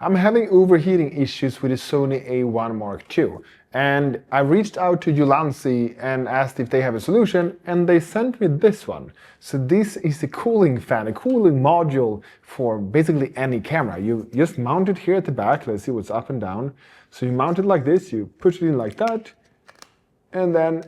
I'm having overheating issues with the Sony A1 Mark II, and I reached out to Ulanzi and asked if they have a solution, and they sent me this one. So this is a cooling fan, a cooling module for basically any camera. You just mount it here at the back. Let's see what's up and down. So you mount it like this, you push it in like that, and then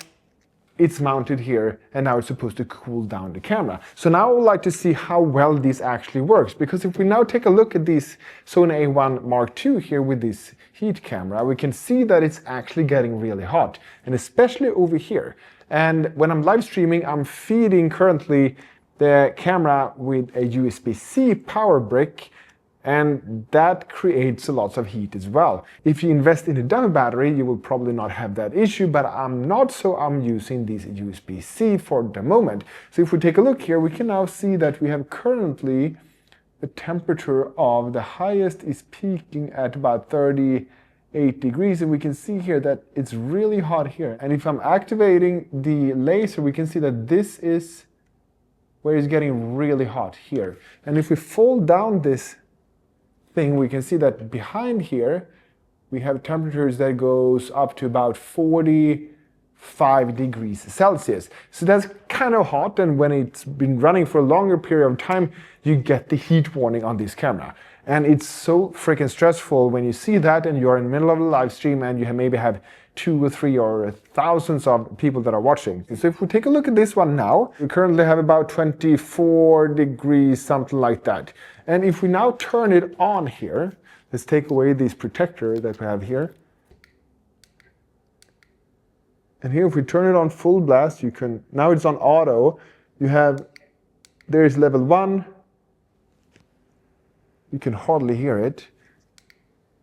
it's mounted here, and now it's supposed to cool down the camera. So now I would like to see how well this actually works, because if we now take a look at this Sony A1 Mark II here with this heat camera, we can see that it's actually getting really hot, and especially over here. And when I'm live streaming, I'm feeding currently the camera with a USB-C power brick, and that creates a lot of heat as well. If you invest in a dummy battery, you will probably not have that issue, but I'm not, so I'm using this USB-C for the moment. So if we take a look here, we can now see that we have currently the temperature of the highest is peaking at about 38 degrees, and we can see here that it's really hot here. And if I'm activating the laser, we can see that this is where it's getting really hot here. And if we fold down this thing, we can see that behind here we have temperatures that goes up to about 45 degrees Celsius. So that's kind of hot, and when it's been running for a longer period of time, you get the heat warning on this camera. And it's so freaking stressful when you see that and you're in the middle of a live stream and you maybe have 2 or 3 or thousands of people that are watching. So if we take a look at this one now, we currently have about 24 degrees, something like that. And if we now turn it on here, let's take away this protector that we have here. And here if we turn it on full blast, you can, now it's on auto, there's level 1, you can hardly hear it,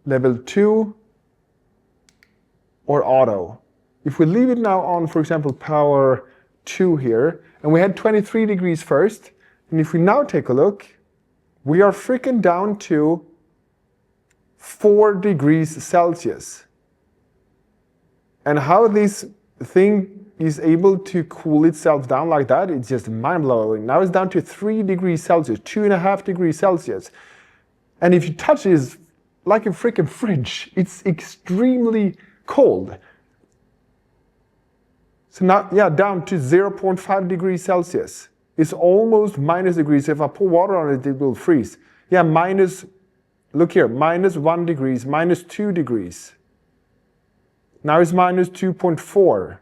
level 2, or auto. If we leave it now on, for example, power 2 here, and we had 23 degrees first, and if we now take a look, we are freaking down to 4 degrees Celsius. And how this thing is able to cool itself down like that, it's just mind-blowing. Now it's down to 3 degrees Celsius, 2.5 degrees Celsius. And if you touch it, it's like a freaking fridge. It's extremely cold. So now, yeah, down to 0.5 degrees Celsius. It's almost minus degrees. If I pour water on it, it will freeze. Yeah, look here, minus 1 degrees, minus 2 degrees. Now it's minus 2.4.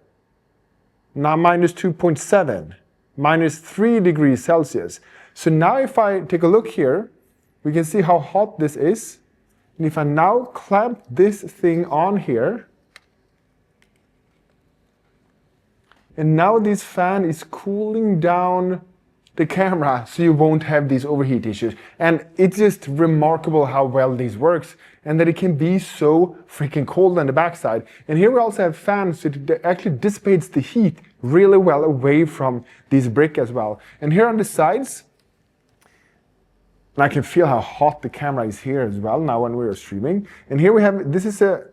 Now minus 2.7, minus 3 degrees Celsius. So now if I take a look here, we can see how hot this is. And if I now clamp this thing on here, and now this fan is cooling down the camera so you won't have these overheat issues. And it's just remarkable how well this works and that it can be so freaking cold on the backside. And here we also have fans, so it actually dissipates the heat really well away from this brick as well. And here on the sides, and I can feel how hot the camera is here as well now when we're streaming. And here we have, this is a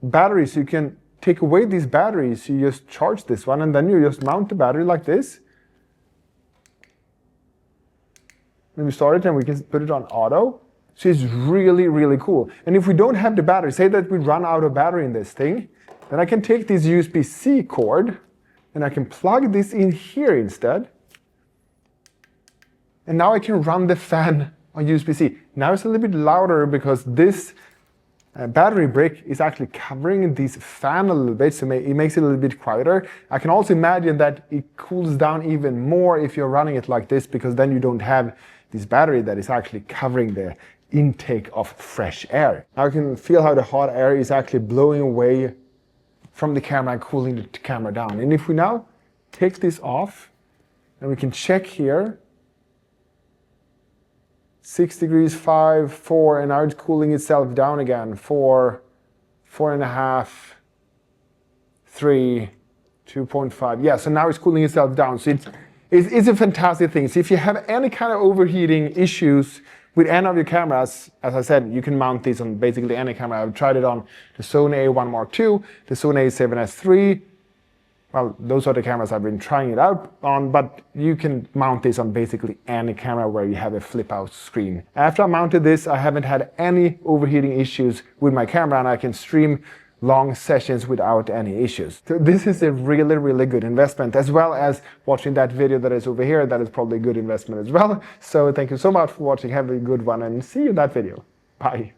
battery, so you can take away these batteries. You just charge this one and then you just mount the battery like this. Then we start it and we can put it on auto. So it's really, really cool. And if we don't have the battery, say that we run out of battery in this thing, then I can take this USB-C cord and I can plug this in here instead. And now I can run the fan on USB-C. Now it's a little bit louder because this battery brick is actually covering this fan a little bit, so it makes it a little bit quieter. I can also imagine that it cools down even more if you're running it like this, because then you don't have this battery that is actually covering the intake of fresh air. Now I can feel how the hot air is actually blowing away from the camera and cooling the camera down. And if we now take this off, and we can check here, 6 degrees, 5, 4, and now it's cooling itself down again. 4, 4.5, 3, 2.5. Yeah, so now it's cooling itself down. So it's a fantastic thing. So if you have any kind of overheating issues with any of your cameras, as I said, you can mount these on basically any camera. I've tried it on the Sony A1 Mark II, the Sony A7S III, Well, those are the cameras I've been trying it out on, but you can mount this on basically any camera where you have a flip out screen. After I mounted this, I haven't had any overheating issues with my camera, and I can stream long sessions without any issues. So this is a really good investment, as well as watching that video that is over here. That is probably a good investment as well. So thank you so much for watching. Have a good one and see you in that video. Bye.